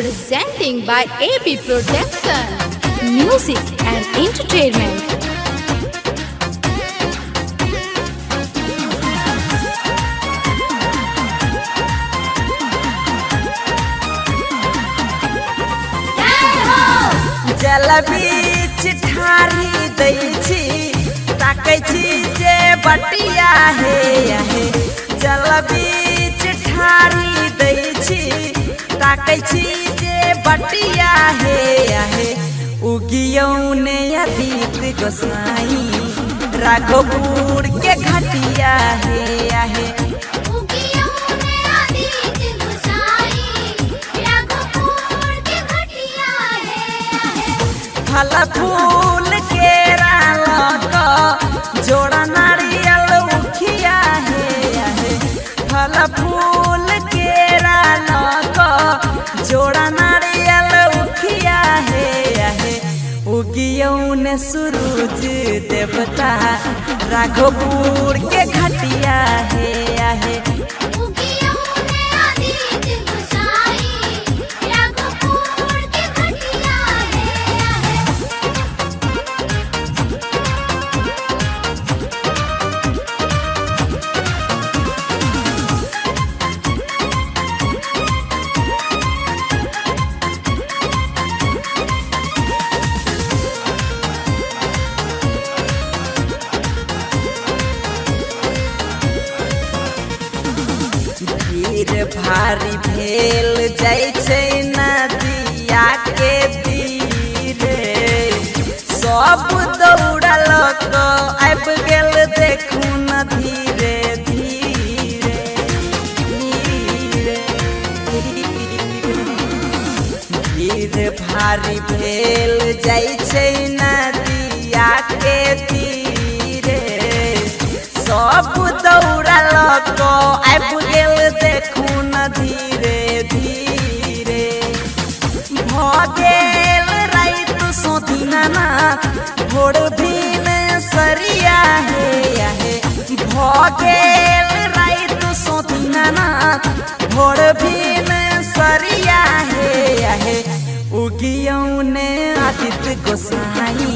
presenting by AB Production, Music and Entertainment. जल बीच ठारी दै छी ताकै छी जे बटिया हे जल बीच ठारी दै छी ताकै छी जे बटिया हे उगियौ ने अतीत गोसाई राघोपुर के घटिया हे फल फूल केरा लक जोड़ा नारियल उखिया हे फल फूल केरा लक जोड़ा नारियल उखिया हे उगियौ ने सूरज देवता राघोपुर के घटिया हे भीड़ भारी भेल जाइ छै नदिया के तीरे सब दौड़ल आबि गेल देखू न धीरे धीरे भीड़ भारी भेल जाइ छै नदिया के तीरे सब दौड़ल आबि गेल देखू न धीरे धीरे भ गेल रात सोधिना भोर भीन सरिया हे भ गेल रात सोधिना भोर भीन सरिया हे उगियौ ने आदित्य गोसाई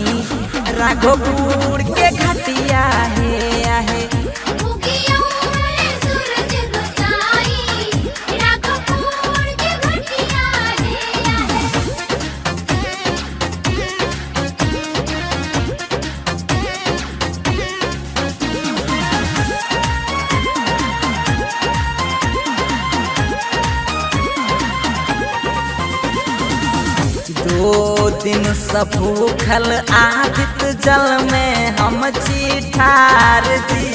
राघोपुर के घटिया हे दो दिन सब भूखल आदित्य जल में हम छी ठार जी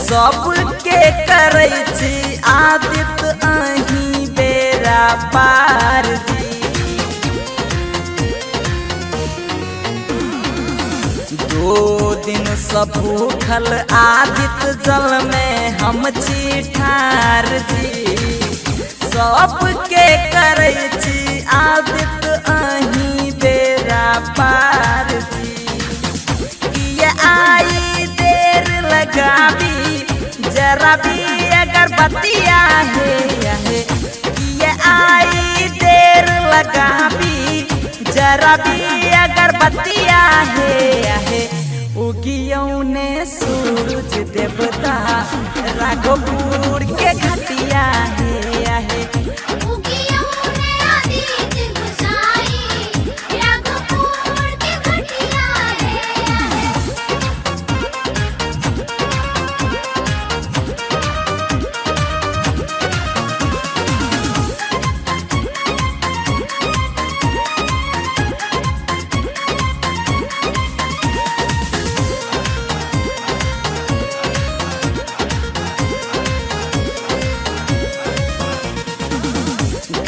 सबके करै छी आदित्य अहीं बेरा पार जी दो दिन सब भूखल आदित्य जल में हम छी ठार जी सबके करै छी आदित्य अहीं बेरा पार जी किया आई देर लगाबी जरा भी अगरबत्तिया हे किया आई देर लगाबी जरा भी अगरबत्तिया हे उगियौ ने सूरज देवता राघोपुर के घटिया हे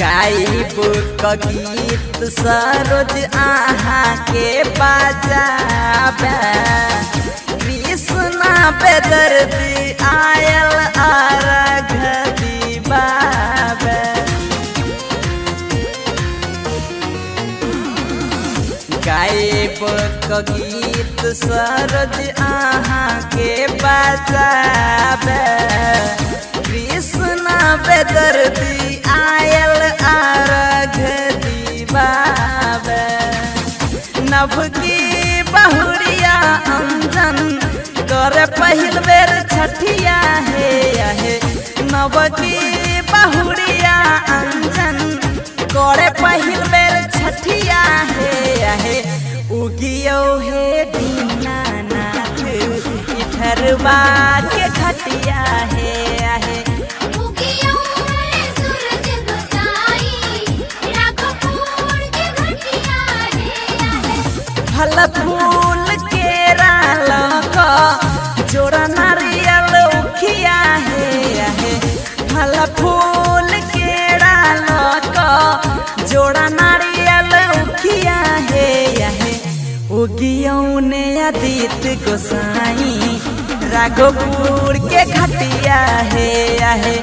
गायब क गीत सरोज आहाँ के बजाबे कृष्णा बेदर्दी आयल अर्घ दीबाबे गायब क गीत सरोज आहाँ के बजाबे कृष्णा बेदर्दी आयल अर्घ छठिया है नवकी बहुरिया अंजन करे पहिल बेर छठिया है उगियो हे दीनानाथ इठरबा के घटिया है फल फूल केरा लका जोड़ा नारियल उखिया है फल फूल केरा लका जोड़ा नारियल उखिया है उगियौने आदित गोसाई राघोपुर के घटिया है